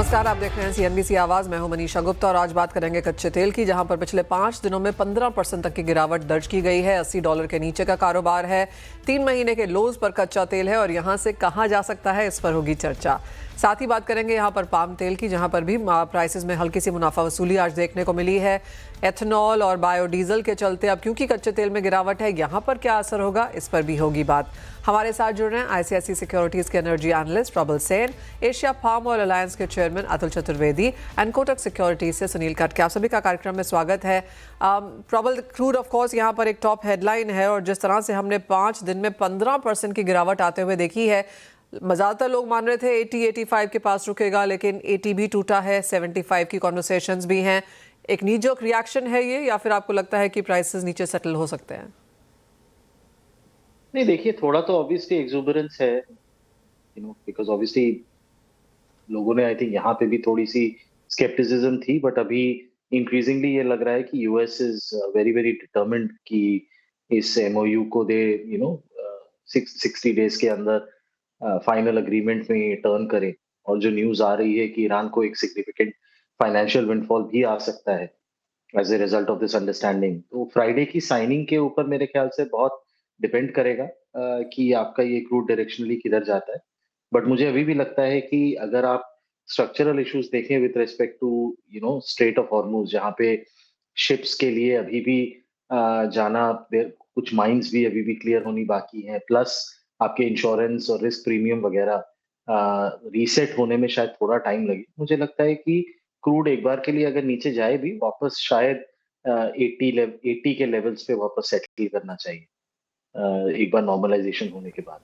नमस्कार, आप देख रहे हैं CNBC आवाज। मैं हूं मनीषा गुप्ता और आज बात करेंगे कच्चे तेल की, जहां पर पिछले 5 दिनों में 15% तक की गिरावट दर्ज की गई है। $80 के नीचे का कारोबार है। 3 महीने के लोज पर कच्चा तेल है और यहां से कहां जा सकता है, इस पर होगी चर्चा। साथ ही बात करेंगे यहां पर पाम तेल की, जहां पर भी प्राइसेस में हल्की सी मुनाफा वसूली आज देखने को मिली है। एथेनॉल और बायोडीजल के चलते अब क्योंकि कच्चे तेल में गिरावट है, यहां पर क्या असर होगा, इस पर भी होगी बात। हमारे साथ जुड़ रहे हैं ICICI सिक्योरिटीज के energy analyst Prabal Sen, Asia palm oil alliance के chairman Atul Chaturvedi and Kotak securities से सुनील कटके। आप सभी का कार्यक्रम में स्वागत है। प्रबल, क्रूड ऑफ कोर्स यहाँ पर एक टॉप हेडलाइन है और जिस तरह से हमने 5 दिन में 15% की गिरावट आते हुए देखी है, ज़्यादातर लोग मान रहे थे 80-85 के पास रुकेगा, लेकिन 80 भी टूटा है, 75 की कॉन्वर्सेशंस भी हैं। एक नी जर्क रिएक्शन है ये, या फिर आपको लगता है कि प्राइसेस नीचे सेटल हो सकते हैं? नहीं, देखिए, थोड़ा तो ऑब्वियसली एक्सुबरेंस है, बिकॉज ऑब्वियसली लोगों ने, आई थिंक, यहाँ पे भी थोड़ी सी स्केप्टिसिज्म थी, बट अभी इंक्रीजिंगली ये लग रहा है कि US is very very determined कि इस एमओयू को दे 60 डेज के अंदर फाइनल अग्रीमेंट में टर्न करें। और जो न्यूज आ रही है कि ईरान को एक सिग्निफिकेंट फाइनेंशियल विंडफॉल भी आ सकता है as a result of this understanding, तो फ्राइडे की साइनिंग के ऊपर मेरे ख्याल से बहुत डिपेंड करेगा कि आपका ये क्रूड डायरेक्शनली किधर जाता है। बट मुझे अभी भी लगता है कि अगर आप स्ट्रक्चरल इश्यूज देखें with respect to strait of Hormuz, जहाँ पे शिप्स के लिए अभी भी जाना, कुछ माइंस भी अभी भी क्लियर होनी बाकी हैं, प्लस आपके इंश्योरेंस और रिस्क प्रीमियम वगैरह रीसेट होने में शायद थोड़ा टाइम लगे। मुझे लगता है कि क्रूड एक बार के लिए अगर नीचे जाए भी, वापस शायद 80 के लेवल्स पे वापस सेटल करना चाहिए एक बार नॉर्मलाइजेशन होने के बाद।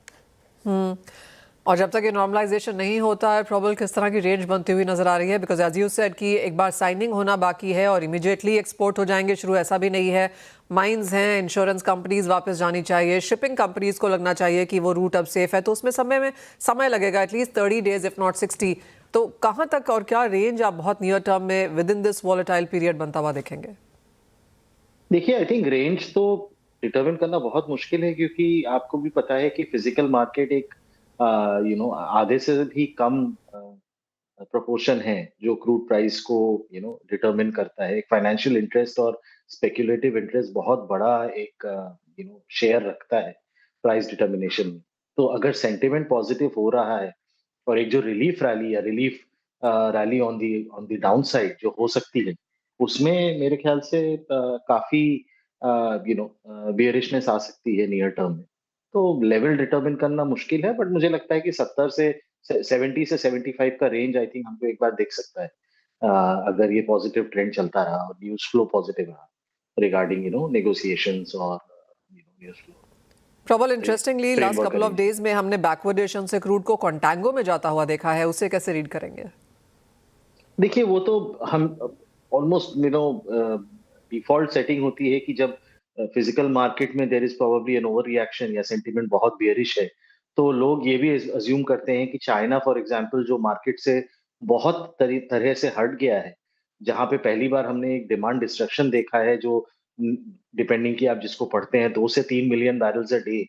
और जब तक ये नॉर्मलाइजेशन नहीं होता है, प्रॉब्लम किस तरह की रेंज बनती हुई नजर आ रही है? बिकॉज एज यू सेड कि एक बार साइनिंग होना बाकी है और इमीडिएटली एक्सपोर्ट हो जाएंगे शुरू, ऐसा भी नहीं है। माइंस हैं, इंश्योरेंस कंपनीज वापस जानी चाहिए, शिपिंग कंपनीज को लगना चाहिए कि वो रूट अब सेफ है, तो उसमें समय लगेगा, एटलीस्ट 30 डेज इफ नॉट 60। तो कहाँ तक और क्या रेंज आप बहुत नियर टर्म में with in this volatile period बनता हुआ देखेंगे? देखिए, आई थिंक रेंज तो डिटरमिन करना बहुत मुश्किल है, क्योंकि आपको भी पता है कि फिजिकल मार्केट एक आधे से भी कम प्रोपोर्शन है जो क्रूड प्राइस को डिटरमिन करता है। एक फाइनेंशियल इंटरेस्ट और स्पेक्युलेटिव इंटरेस्ट बहुत बड़ा एक शेयर रखता है प्राइस डिटर्मिनेशन में। तो अगर सेंटिमेंट पॉजिटिव हो रहा है और एक जो relief rally on the down side जो हो सकती है, उसमें मेरे ख्याल से काफी बियरिशनेस आ सकती है नियर टर्म में। तो लेवल डिटरमिन करना मुश्किल है, बट मुझे लगता है कि 70 से 75 का रेंज आई थिंक हमको एक बार देख सकता है, अगर ये पॉजिटिव ट्रेंड चलता रहा और न्यूज फ्लो पॉजिटिव रहा रिगार्डिंग नेगोशिएशंस और news flow. Problem interestingly trade last war couple of करेंगे। डेज में हमने बैकवर्डेशन से क्रूड को कॉन्टैंगो में जाता हुआ देखा है, उसे कैसे रीड करेंगे? देखिए, वो तो हम ऑलमोस्ट डिफॉल्ट सेटिंग होती है कि जब फिजिकल मार्केट में there is probably an over reaction या सेंटीमेंट बहुत बेयरिश है, तो लोग ये भी अज्यूम करते हैं कि चाइना फॉर एग्जांपल जो मार्केट से बहुत तरह से हट गया है, जहां पे पहली बार हमने एक डिमांड डिस्ट्रक्शन देखा है, जो डिपेंडिंग कि आप जिसको पढ़ते हैं 2 से 3 मिलियन बैरल्स अ डे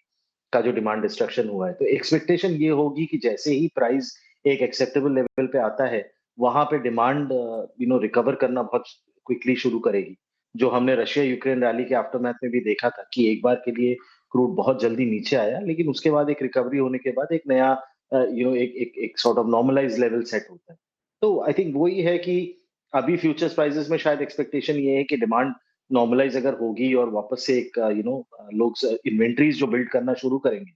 का जो डिमांड डिस्ट्रक्शन हुआ है। तो एक्सपेक्टेशन ये होगी कि जैसे ही प्राइस एक एक्सेप्टेबल लेवल पे आता है, वहां पे डिमांड रिकवर करना बहुत क्विकली शुरू करेगी। जो हमने रशिया यूक्रेन रैली के आफ्टरमैथ में भी देखा था कि एक बार के लिए क्रूड बहुत जल्दी नीचे आया, लेकिन उसके बाद एक रिकवरी होने के बाद एक नया एक एक एक sort of normalize level set होता है। तो आई थिंक वही है कि अभी फ्यूचर्स प्राइसेस में शायद एक्सपेक्टेशन ये है कि डिमांड नॉर्मलाइज अगर होगी और वापस से एक लोग इन्वेंट्रीज जो बिल्ड करना शुरू करेंगे,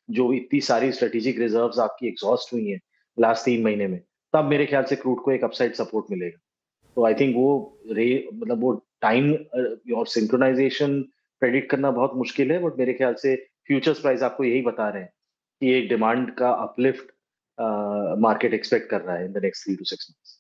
जो इतनी सारी स्ट्रेटेजिक रिजर्व्स आपकी एग्जॉस्ट हुई हैं लास्ट 3 महीने में, तब मेरे ख्याल से क्रूड को एक अपसाइड सपोर्ट मिलेगा। तो आई थिंक वो मतलब वो टाइम और सिंक्रोनाइजेशन प्रेडिक्ट करना बहुत मुश्किल है, बट मेरे ख्याल से फ्यूचर्स प्राइस आपको यही बता रहे हैं कि एक डिमांड का अपलिफ्ट मार्केट एक्सपेक्ट कर रहा है in the next 3 to 6 months.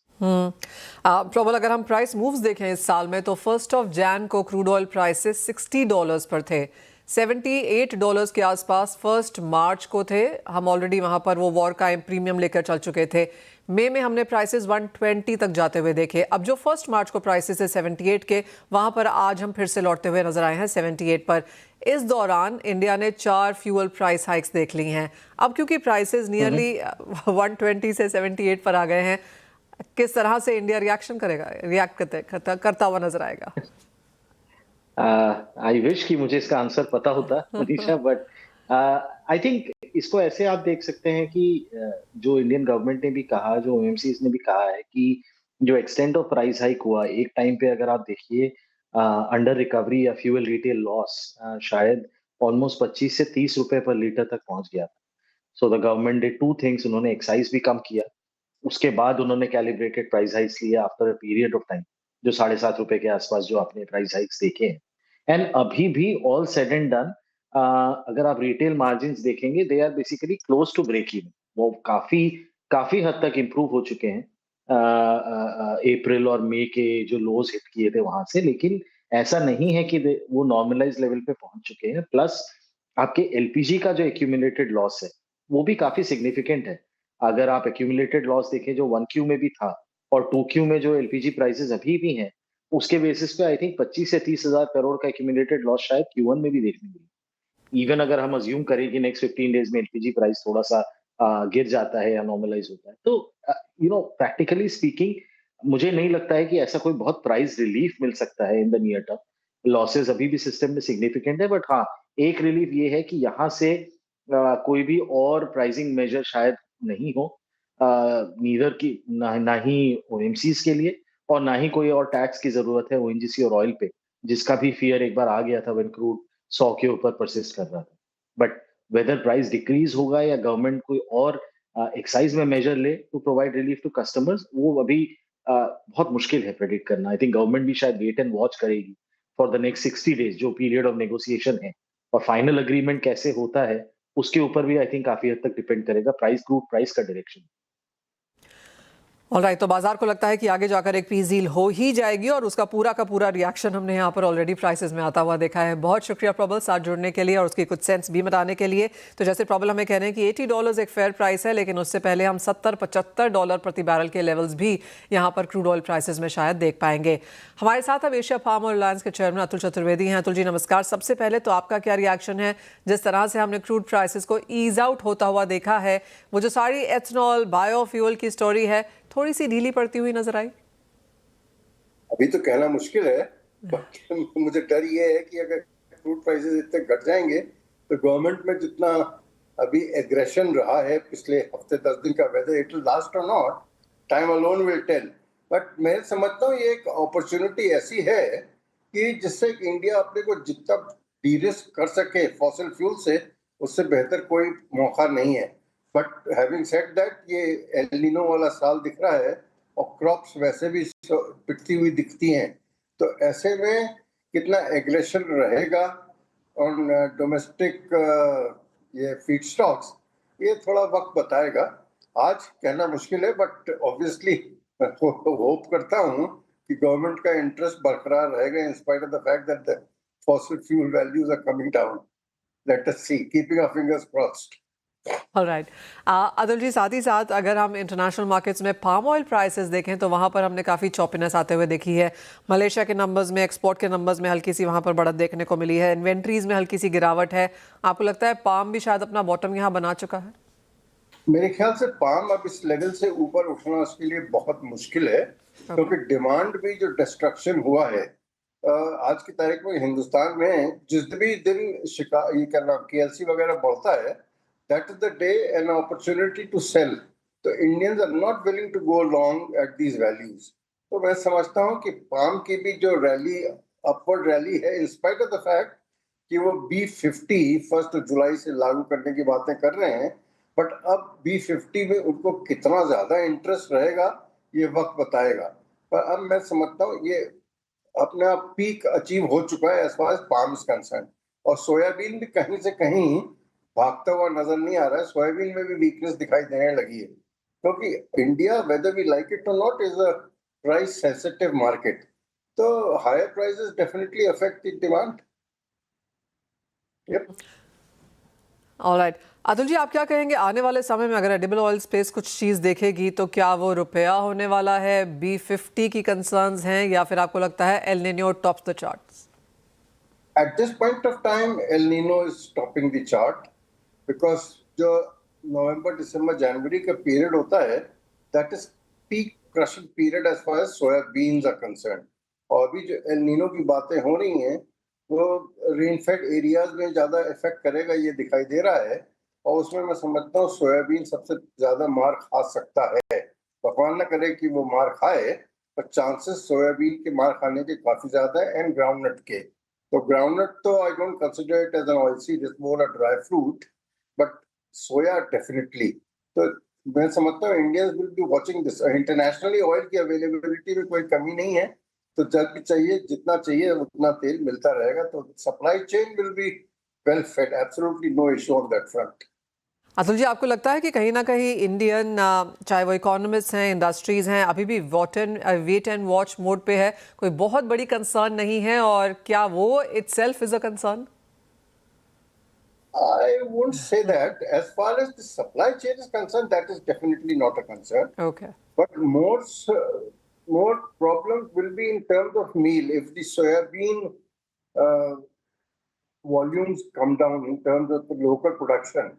Problem अगर हम प्राइस मूव्स देखें इस साल में, तो 1 को क्रूड ऑयल प्राइसेस $60 पर थे, $78 के आसपास 1 मार्च को थे। हम ऑलरेडी वहां पर वो वॉर का प्रीमियम लेकर चल चुके थे। मई में हमने प्राइसेस 120 तक जाते हुए देखे। अब जो 1 मार्च को प्राइसेस है 78 के, वहां पर आज हम फिर से लौटते हुए नजर आए हैं 78 पर। इस दौरान इंडिया ने 4 फ्यूल प्राइस हाइक्स देख ली हैं। अब क्योंकि प्राइसेस नियरली 120 से 78 पर आ गए हैं, किस तरह से इंडिया रिएक्शन करेगा, रिएक्ट करता हुआ नजर आएगा? आई विश कि मुझे इसका आंसर पता होता मनीषा, बट आई थिंक इसको ऐसे आप देख सकते हैं कि जो इंडियन गवर्नमेंट ने भी कहा, जो ओएमसीज ने भी कहा है कि जो एक्सटेंट ऑफ प्राइस हाइक हुआ एक टाइम पे, अगर आप देखिए अंडर रिकवरी या फ्यूल रिटेल लॉस शायद ऑलमोस्ट 25 से 30 रुपए पर लीटर तक पहुंच गया था। So the government did two things, उन्होंने एक्साइज भी कम किया, उसके बाद उन्होंने कैलिब्रेटेड प्राइस हाइक्स लिया after a period of time, जो 7.5 रुपए के आसपास जो आपने प्राइस हाइक्स देखे हैं। एंड अभी भी ऑल सेड एंड डन, अगर आप रिटेल मार्जिन देखेंगे they are basically close to break even. वो काफी काफी हद तक इंप्रूव हो चुके हैं अप्रैल और मई के जो लोज हिट किए थे वहां से, लेकिन ऐसा नहीं है कि वो नॉर्मलाइज लेवल पे पहुंच चुके हैं। प्लस आपके एलपीजी का जो एक्यूमुलेटेड लॉस है वो भी काफी सिग्निफिकेंट है। अगर आप एक्यूमुलेटेड लॉस देखें जो 1Q में भी था और 2Q में जो एलपीजी प्राइसेस अभी भी हैं, उसके बेसिस पे आई थिंक 25 से 30 हजार करोड़ का एक्यूमुलेटेड लॉस शायद Q1 में भी देखने मिले। इवन अगर हम अज्यूम करें कि नेक्स्ट 15 डेज में एलपीजी प्राइस थोड़ा सा गिर जाता है या नॉर्मलाइज होता है, तो प्रैक्टिकली स्पीकिंग मुझे नहीं लगता है कि ऐसा कोई बहुत प्राइस रिलीफ मिल सकता है in the near term. Losses अभी भी सिस्टम में सिग्निफिकेंट है, बट हाँ, एक रिलीफ ये है कि यहाँ से कोई भी और प्राइसिंग मेजर शायद नहीं हो, नीदर की ना ही ओएमसीज के लिए, और ना ही कोई और टैक्स की जरूरत है ओएनजीसी और ऑयल पे, जिसका भी फियर एक बार आ गया था व्हेन क्रूड 100 के ऊपर परसिस्ट कर रहा था। बट वेदर प्राइस डिक्रीज होगा या गवर्नमेंट कोई और एक्साइज में मेजर ले to provide relief to customers, वो अभी बहुत मुश्किल है प्रेडिक्ट करना। आई थिंक गवर्नमेंट भी शायद वेट एंड वॉच करेगी फॉर द नेक्स्ट 60 डेज, जो पीरियड ऑफ नेगोशिएशन है, और फाइनल अग्रीमेंट कैसे होता है उसके ऊपर भी आई थिंक काफी हद तक डिपेंड करेगा प्राइस, क्रूड प्राइस का डायरेक्शन। ऑलराइट, तो बाजार को लगता है कि आगे जाकर एक पीस डील हो ही जाएगी और उसका पूरा का पूरा रिएक्शन हमने यहाँ पर ऑलरेडी प्राइसेस में आता हुआ देखा है। बहुत शुक्रिया प्रबल साथ जुड़ने के लिए और उसकी कुछ सेंस भी बताने के लिए। तो जैसे प्रबल हमें कह रहे हैं कि $80 एक फेयर प्राइस है, लेकिन उससे पहले हम $70-75 प्रति बैरल के लेवल्स भी यहाँ पर क्रूड ऑयल प्राइसेस में शायद देख पाएंगे। हमारे साथ अब एशिया फार्म ऑयल अलायंस के चेयरमैन अतुल चतुर्वेदी हैं। अतुल जी नमस्कार। सबसे पहले तो आपका क्या रिएक्शन है जिस तरह से हमने क्रूड प्राइसेस को ईज आउट होता हुआ देखा है? वो जो सारी एथनॉल बायोफ्यूल की स्टोरी है थोड़ी सी ढीली पड़ती हुई नजर आई। अभी तो कहना मुश्किल है, मुझे डर ये है कि अगर क्रूड प्राइसेस इतने घट जाएंगे तो गवर्नमेंट में जितना अभी एग्रेशन रहा है पिछले हफ्ते 10 दिन का, वेदर इट विल लास्ट और not, time alone will tell. But मैं समझता हूँ ये एक अपॉर्चुनिटी ऐसी है कि जिससे इंडिया अपने को जितना डीरिस्क कर सके फॉसिल फ्यूल से, उससे बेहतर कोई मौका नहीं है। बट हैविंग सेड दैट, ये एल नीनो वाला साल दिख रहा है और क्रॉप्स वैसे भी पिटती हुई दिखती हैं, तो ऐसे में कितना एग्रेशन रहेगा ऑन डोमेस्टिक ये फीड स्टॉक्स, ये थोड़ा वक्त बताएगा। आज कहना मुश्किल है, बट ऑब्वियसली मैं होप करता हूँ कि गवर्नमेंट का इंटरेस्ट बरकरार रहेगा in spite of the fact that the fossil fuel values are coming down. Let us see, keeping our fingers crossed. Alright, Atul ji साथ ही साथ अगर हम इंटरनेशनल मार्केट्स में पाम ऑयल प्राइसेस देखें तो वहाँ पर हमने काफ़ी चॉपीनेस आते हुए देखी है। मलेशिया के नंबर्स में, एक्सपोर्ट के नंबर्स में हल्की सी वहाँ पर बढ़त देखने को मिली है। इन्वेंट्रीज में हल्की सी गिरावट है। आपको लगता है पाम भी शायद अपना बॉटम यहाँ बना चुका है? मेरे ख्याल से पाम अब इस लेवल से ऊपर उठना उसके लिए बहुत मुश्किल है, क्योंकि डिमांड भी जो डिस्ट्रक्शन हुआ है आज की तारीख में हिंदुस्तान में, जिस भी दिन ये क्या नाम KLC वगैरह बढ़ता है, that is the day an opportunity to sell. तो Indians are not willing to go long at these values. तो मैं समझता हूँ कि पाम की भी जो रैली, अपवर्ड रैली है, in spite of the fact कि वो B50 1 जुलाई से लागू करने की बातें कर रहे हैं, बट अब B50 में उनको कितना ज्यादा इंटरेस्ट रहेगा ये वक्त बताएगा। पर अब मैं समझता हूँ ये अपना पीक अचीव हो चुका है as far as palm is concerned, और सोयाबीन भी कहीं से कहीं भागता हुआ नजर नहीं आ रहा है। सोयाबीन में भी वीकनेस दिखाई देने लगी है, क्योंकि India, weather we like it or not, is a price sensitive market, तो higher prices definitely affect the demand. Yup. Alright, Atul ji आप क्या कहेंगे आने वाले समय में अगर एडिबल ऑयल स्पेस कुछ चीज़ देखेगी तो क्या वो रुपया होने वाला है? B50 की कंसर्न्स हैं या फिर आपको लगता है El Nino tops the charts? At this point of time, El Nino is topping the chart because जो नवंबर, दिसंबर, जनवरी का पीरियड होता है, that is peak crushing period as far as soybeans are concerned. और अभी जो एल नीनो की बातें हो रही हैं वो रेनफेड एरियाज में ज्यादा इफेक्ट करेगा ये दिखाई दे रहा है, और उसमें मैं समझता हूँ सोयाबीन सबसे ज्यादा मार खा सकता है। भगवान न करे कि वो मार खाए, पर चांसेस सोयाबीन के मार खाने के काफी ज्यादा है, एंड ग्राउंडनट के। तो ग्राउंडनट तो I don't consider it as an oil seed, it's more a dry fruit, but soya definitely. तो मैं समझता हूँ Indians will be watching this. Internationally oil की अवेलेबिलिटी में कोई कमी नहीं है, तो जब भी चाहिए जितना चाहिए उतना तेल मिलता रहेगा, तो supply chain will be well fed, absolutely no issue on that front. Atul ji, आपको लगता है कि कहीं ना कहीं इंडियन चाहे वो इकोनॉमिस्ट हैं, इंडस्ट्रीज हैं, अभी भी वेट एंड वॉच मोड पे है, कोई बहुत बड़ी कंसर्न नहीं है, और क्या वो itself is a concern? I won't say that. As far as the supply chain is concerned, that is definitely not a concern. Okay. But more problems will be in terms of meal. If the soybean uh, volumes come down in terms of the local production,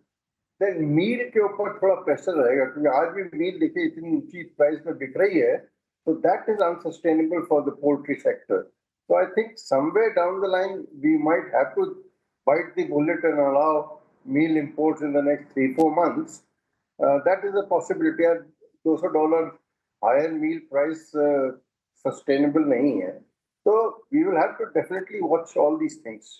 then meal के ऊपर थोड़ा pressure रहेगा, क्योंकि आज भी meal देखिए इतनी ऊंची प्राइस में बिक रही है, so that is unsustainable for the poultry sector. So I think somewhere down the line we might have to bite the bullet and allow meal imports in the next 3-4 months. That is a possibility. $200 higher meal price sustainable नहीं है, so we will have to definitely watch all these things.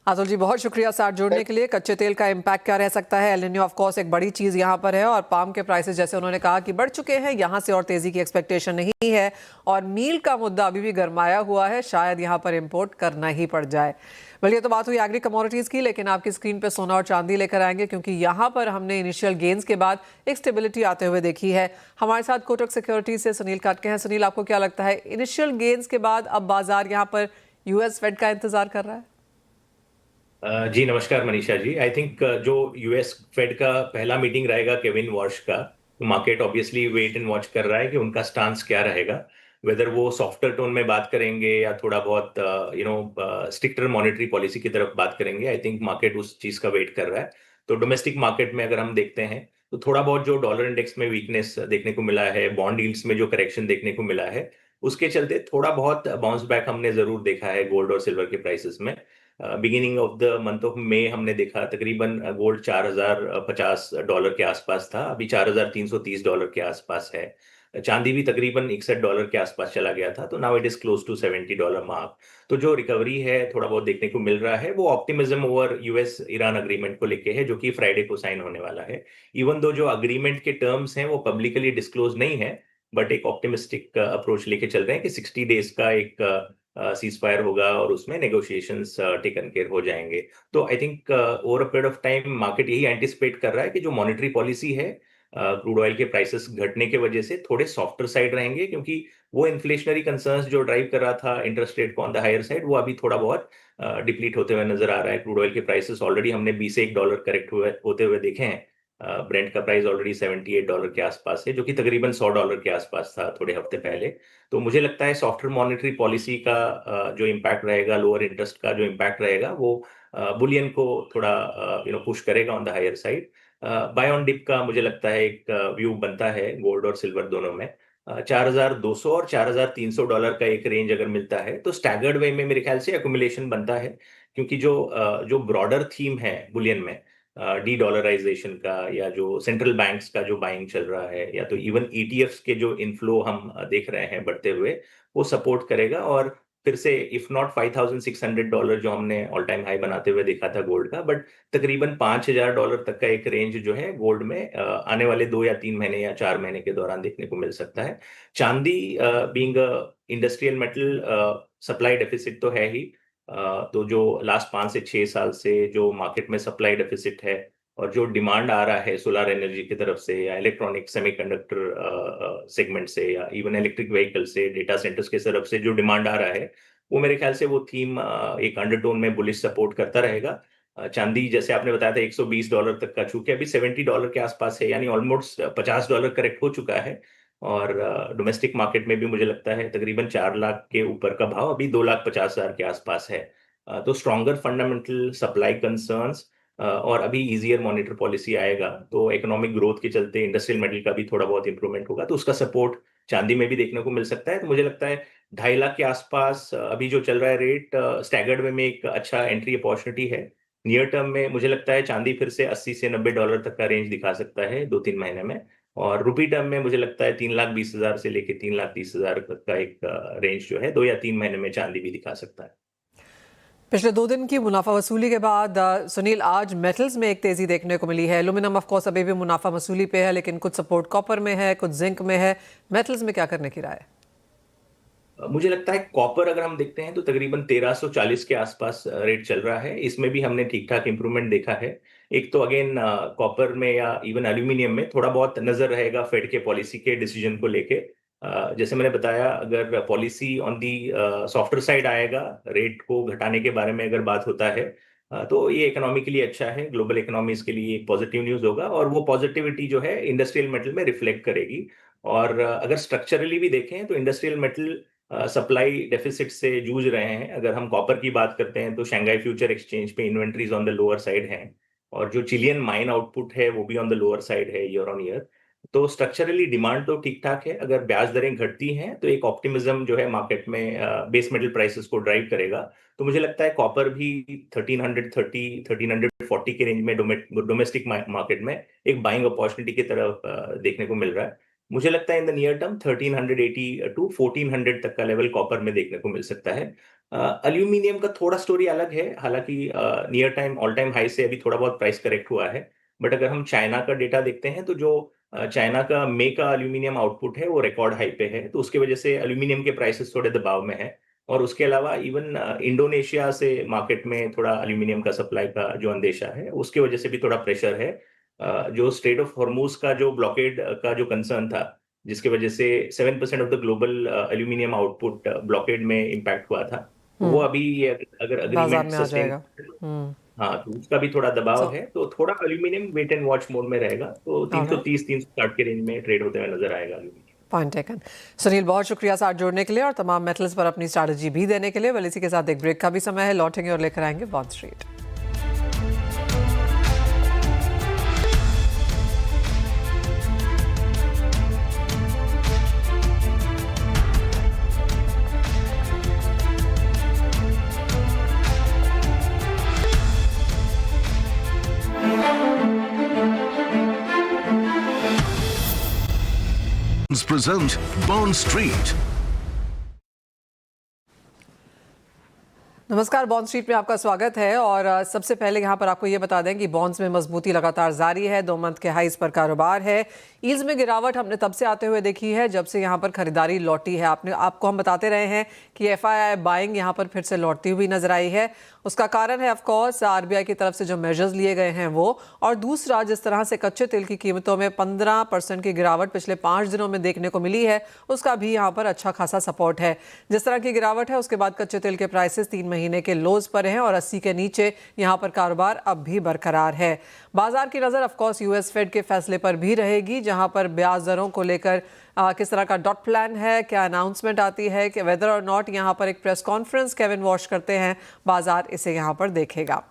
Atul ji, बहुत शुक्रिया साथ जोड़ने के लिए। कच्चे तेल का इम्पैक्ट क्या रह सकता है? एल निनो ऑफ कोर्स एक बड़ी चीज़ यहाँ पर है, और पाम के प्राइसेस जैसे उन्होंने कहा कि बढ़ चुके हैं, यहाँ से और तेज़ी की एक्सपेक्टेशन नहीं है, और मील का मुद्दा अभी भी गरमाया हुआ है, शायद यहाँ पर इम्पोर्ट करना ही पड़ जाए। बल्कि तो बात हुई एग्री कमोडिटीज़ की, लेकिन आपकी स्क्रीन पर सोना और चांदी लेकर आएंगे, क्योंकि यहाँ पर हमने इनिशियल गेंस के बाद एक स्टेबिलिटी आते हुए देखी है। हमारे साथ कोटक सिक्योरिटीज से सुनील काटके हैं। सुनील, आपको क्या लगता है, इनिशियल गेंस के बाद अब बाजार यहाँ पर यूएस फेड का इंतजार कर रहा है? जी नमस्कार मनीषा जी। आई थिंक जो यूएस फेड का पहला मीटिंग रहेगा केविन वॉश का, तो market obviously wait and watch कर रहा है कि उनका स्टांस क्या रहेगा, वेदर वो सॉफ्टर टोन में बात करेंगे या थोड़ा बहुत स्ट्रिक्टर मॉनेटरी पॉलिसी की तरफ बात करेंगे। आई थिंक मार्केट उस चीज का वेट कर रहा है। तो डोमेस्टिक मार्केट में अगर हम देखते हैं तो थोड़ा बहुत जो डॉलर इंडेक्स में वीकनेस देखने को मिला है, बॉन्ड यील्ड्स में जो करेक्शन देखने को मिला है, उसके चलते थोड़ा बहुत बाउंस बैक हमने जरूर देखा है गोल्ड और सिल्वर के प्राइसेस में। Beginning of the month of May हमने देखा तकरीबन गोल्ड $4050 के आसपास था, अभी $4330 के आसपास है। चांदी भी तकरीबन $61 के आसपास चला गया था, तो now it is close to $70 mark. तो जो रिकवरी है थोड़ा बहुत देखने को मिल रहा है, वो optimism over US Iran agreement को लेके है, जो कि फ्राइडे को साइन होने वाला है। इवन दो जो अग्रीमेंट के टर्म्स हैं वो पब्लिकली डिस्क्लोज नहीं है, बट एक ऑप्टिमिस्टिक अप्रोच लेके चल रहे हैं कि 60 डेज का एक सीज फायर होगा और उसमें नेगोशिएशंस टेकन केयर हो जाएंगे। तो I think over a period of time market यही एंटिसिपेट कर रहा है कि जो मॉनेटरी पॉलिसी है, क्रूड ऑयल के प्राइसेस घटने के वजह से थोड़े सॉफ्टर साइड रहेंगे, क्योंकि वो इन्फ्लेशनरी कंसर्न्स जो ड्राइव कर रहा था इंटरेस्ट रेट को ऑन द हायर साइड, वो अभी थोड़ा बहुत डिप्लीट होते हुए नजर आ रहा है। क्रूड ऑयल के प्राइसेस ऑलरेडी हमने $21 करेक्ट होते हुए देखे हैं। ब्रेंट का प्राइस ऑलरेडी $78 के आसपास है, जो कि तकरीबन $100 के आसपास था थोड़े हफ्ते पहले। तो मुझे लगता है सॉफ्टर मॉनेटरी पॉलिसी का जो इम्पैक्ट रहेगा, लोअर इंटरेस्ट का जो इम्पैक्ट रहेगा, वो बुलियन को थोड़ा पुश करेगा on the higher side. Buy on dip का मुझे लगता है एक व्यू बनता है गोल्ड और सिल्वर दोनों में। 4200 और $4300 का एक रेंज अगर मिलता है तो स्टैगर्ड वे में मेरे ख्याल से एक्यूमुलेशन बनता है, क्योंकि जो ब्रॉडर थीम है बुलियन में, डी डॉलराइजेशन का, या जो सेंट्रल बैंक्स का जो बाइंग चल रहा है, या तो इवन ईटीएफ्स के जो इनफ्लो हम देख रहे हैं बढ़ते हुए, वो सपोर्ट करेगा। और फिर से इफ नॉट $5600 जो हमने ऑल टाइम हाई बनाते हुए देखा था गोल्ड का, बट तकरीबन $5000 तक का एक रेंज जो है गोल्ड में आने वाले 2 या 3 महीने या 4 महीने के दौरान देखने को मिल सकता है। चांदी being industrial metal, supply deficit तो है ही, तो जो लास्ट 5 से 6 साल से जो मार्केट में सप्लाई डेफिसिट है और जो डिमांड आ रहा है सोलर एनर्जी की तरफ से, या इलेक्ट्रॉनिक सेमीकंडक्टर सेगमेंट से, या इवन इलेक्ट्रिक व्हीकल से, डेटा सेंटर्स की तरफ से जो डिमांड आ रहा है, वो मेरे ख्याल से वो थीम एक अंडरटोन में बुलिश सपोर्ट करता रहेगा। चांदी जैसे आपने बताया था $120 तक का, चूंकि अभी $70 के आसपास है, यानी ऑलमोस्ट $50 करेक्ट हो चुका है। और डोमेस्टिक मार्केट में भी मुझे लगता है तकरीबन 4 लाख के ऊपर का भाव अभी 2,50,000 के आसपास है। तो स्ट्रॉन्गर फंडामेंटल, सप्लाई कंसर्न्स, और अभी इजियर मॉनेटरी पॉलिसी आएगा तो इकोनॉमिक ग्रोथ के चलते इंडस्ट्रियल मेटल का भी थोड़ा बहुत इंप्रूवमेंट होगा, तो उसका सपोर्ट चांदी में भी देखने को मिल सकता है। तो मुझे लगता है 2.5 लाख के आसपास अभी जो चल रहा है रेट, स्टैगर्ड वे में एक अच्छा एंट्री अपॉर्चुनिटी है। नियर टर्म में मुझे लगता है चांदी फिर से $80 से $90 तक का रेंज दिखा सकता है 2-3 महीने में, और रुपी टर्म में मुझे लगता है 3,20,000 से लेके 3,30,000 तक का एक रेंज जो है 2 या 3 महीने में चांदी भी दिखा सकता है। पिछले 2 दिन की मुनाफा वसूली के बाद सुनील, आज मेटल्स में एक तेजी देखने को मिली है। एल्यूमिनियम ऑफ कोर्स अभी भी मुनाफा वसूली पे है, लेकिन कुछ सपोर्ट कॉपर में है, कुछ जिंक में है। मेटल्स में क्या करने की राय है? मुझे लगता है कॉपर अगर हम देखते हैं तो तकरीबन 1340 के आसपास रेट चल रहा है, इसमें भी हमने ठीक ठाक इंप्रूवमेंट देखा है। एक तो अगेन कॉपर में या इवन एल्यूमिनियम में थोड़ा बहुत नजर रहेगा फेड के पॉलिसी के डिसीजन को लेके। जैसे मैंने बताया, अगर policy on the softer side आएगा, रेट को घटाने के बारे में अगर बात होता है, तो ये इकोनॉमी के लिए अच्छा है, ग्लोबल इकोनॉमीज के लिए एक पॉजिटिव न्यूज होगा, और वो पॉजिटिविटी जो है इंडस्ट्रियल मेटल में रिफ्लेक्ट करेगी। और अगर स्ट्रक्चरली भी देखें तो इंडस्ट्रियल मेटल सप्लाई डेफिसिट से जूझ रहे हैं। अगर हम कॉपर की बात करते हैं तो शंघाई फ्यूचर एक्सचेंज पे inventories on the lower side हैं, और जो चिलियन माइन आउटपुट है वो भी ऑन द लोअर साइड है ईयर ऑन ईयर। तो स्ट्रक्चरली डिमांड तो ठीक ठाक है। अगर ब्याज दरें घटती हैं तो एक ऑप्टिमिज्म जो है मार्केट में बेस मेटल प्राइसेस को ड्राइव करेगा। तो मुझे लगता है कॉपर भी 1330 1340 के रेंज में डोमेस्टिक मार्केट में एक बाइंग अपॉर्चुनिटी की तरफ देखने को मिल रहा है। मुझे लगता है in the near term 1380 to 1400 तक का लेवल कॉपर में देखने को मिल सकता है। एल्यूमिनियम का थोड़ा स्टोरी अलग है, हालांकि near time all time high से अभी थोड़ा बहुत प्राइस करेक्ट हुआ है। बट अगर हम चाइना का डेटा देखते हैं तो जो चाइना का मे का एल्यूमिनियम आउटपुट है वो रिकॉर्ड हाई पे है, तो उसकी वजह से एल्यूमिनियम के प्राइसेस थोड़े दबाव में है। और उसके अलावा इवन इंडोनेशिया से मार्केट में थोड़ा एल्यूमिनियम का सप्लाई का जो अंदेशा है उसकी वजह से भी थोड़ा प्रेशर है। जो स्ट्रेट ऑफ हॉर्मूज का जो ब्लॉकेड का जो कंसर्न था, जिसकी वजह से 7% of the global aluminium output blockade में इम्पैक्ट हुआ था, वो अभी अगर बाजार अग्रीमेंट में आ सस्टेन, जाएगा। हाँ, तो उसका भी थोड़ा दबाव So, है। तो थोड़ा aluminium wait and watch mode में रहेगा, तो all right. 330-360 के रेंज में ट्रेड होते हुए नजर आएगा एल्यूमिनियम। Point taken. सुनील, बहुत शुक्रिया साथ जोड़ने के लिए और तमाम मेटल्स पर अपनी स्ट्रैटेजी भी देने के लिए। वेल, इसी के साथ एक ब्रेक का भी समय है, लौटेंगे और लेकर आएंगे bond street. present Bond Street. नमस्कार, बॉन्ड स्ट्रीट में आपका स्वागत है। और सबसे पहले यहाँ पर आपको ये बता दें कि बॉन्ड्स में मजबूती लगातार जारी है, 2 मंथ के हाईज पर कारोबार है। यील्ड्स में गिरावट हमने तब से आते हुए देखी है जब से यहाँ पर खरीदारी लौटी है। आपको हम बताते रहे हैं कि एफआईआई बाइंग यहाँ पर फिर से लौटती हुई नजर आई है। उसका कारण है ऑफ कोर्स आरबीआई की तरफ से जो मेजर्स लिए गए हैं वो, और दूसरा जिस तरह से कच्चे तेल की कीमतों में 15% की गिरावट पिछले 5 दिनों में देखने को मिली है, उसका भी यहाँ पर अच्छा खासा सपोर्ट है। जिस तरह की गिरावट है उसके बाद कच्चे तेल के प्राइसेस 3 महीने के लोज पर हैं और 80 के नीचे यहाँ पर कारोबार अब भी बरकरार है। बाजार की नजर ऑफ कोर्स यूएस फेड के फैसले पर भी रहेगी, जहां पर ब्याज दरों को लेकर किस तरह का डॉट प्लान है, क्या अनाउंसमेंट आती है, कि वेदर और नॉट यहाँ पर एक प्रेस कॉन्फ्रेंस केविन वॉश करते हैं, बाजार इसे यहाँ पर देखेगा।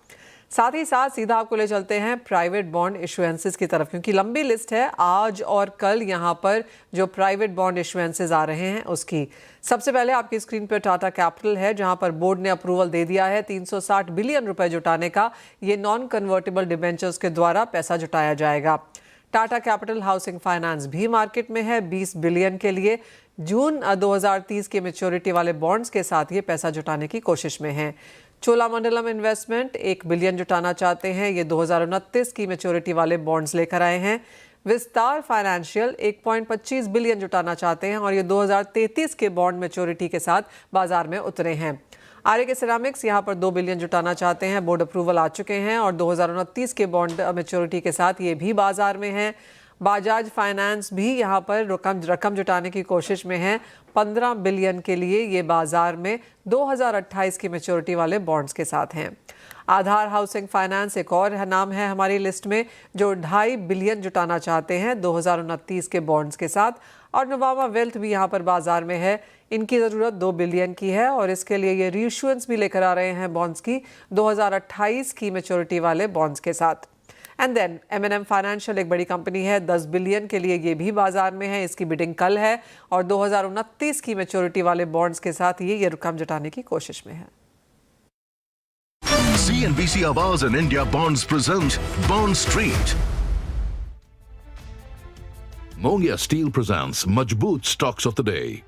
साथ ही साथ सीधा आपको ले चलते हैं प्राइवेट बॉन्ड इशुएंसेस की तरफ, क्योंकि लंबी लिस्ट है आज और कल यहाँ पर जो प्राइवेट बॉन्ड इशुएंसेस आ रहे हैं उसकी। सबसे पहले आपकी स्क्रीन पर टाटा कैपिटल है, जहां पर बोर्ड ने अप्रूवल दे दिया है 360 बिलियन रुपए जुटाने का। ये नॉन कन्वर्टेबल डिबेंचर्स के द्वारा पैसा जुटाया जाएगा। टाटा कैपिटल हाउसिंग फाइनेंस भी मार्केट में है 20 बिलियन के लिए। जून 2030 के मैच्योरिटी वाले बॉन्ड्स के साथ ये पैसा जुटाने की कोशिश में है। चोलामंडलम इन्वेस्टमेंट 1 बिलियन जुटाना चाहते हैं, ये 2029 की मैच्योरिटी वाले बॉन्ड्स लेकर आए हैं। विस्तार फाइनेंशियल 1.25 बिलियन जुटाना चाहते हैं और ये 2033 के बॉन्ड मैच्योरिटी के साथ बाजार में उतरे हैं। आर्य सिरामिक्स यहाँ पर 2 बिलियन जुटाना चाहते हैं, बोर्ड अप्रूवल आ चुके हैं और 2029 के बॉन्ड मैच्योरिटी के साथ ये भी बाजार में है। बजाज फाइनेंस भी यहाँ पर रकम जुटाने की कोशिश में है, 15 बिलियन के लिए ये बाजार में 2028 की मैच्योरिटी वाले बॉन्ड्स के साथ हैं। आधार हाउसिंग फाइनेंस एक और नाम है हमारी लिस्ट में, जो 2.5 बिलियन जुटाना चाहते हैं 2029 के बॉन्ड्स के साथ। और नवामा वेल्थ भी यहाँ पर बाजार में है। इनकी ज़रूरत 2 बिलियन की है और इसके लिए ये रीइश्यूएंस भी लेकर आ रहे हैं बॉन्ड्स की 2028 की मैच्योरिटी वाले बॉन्ड्स के साथ। एंड देन M&M फाइनेंशियल एक बड़ी कंपनी है, 10 बिलियन के लिए ये भी बाजार में है। इसकी बिडिंग कल है और 2029 की मैच्योरिटी वाले बॉन्ड्स के साथ ये रकम जुटाने की कोशिश में है। CNBC Awaaz and India Bonds present Bond Street. Mongia Steel presents Majboot Stocks of the Day.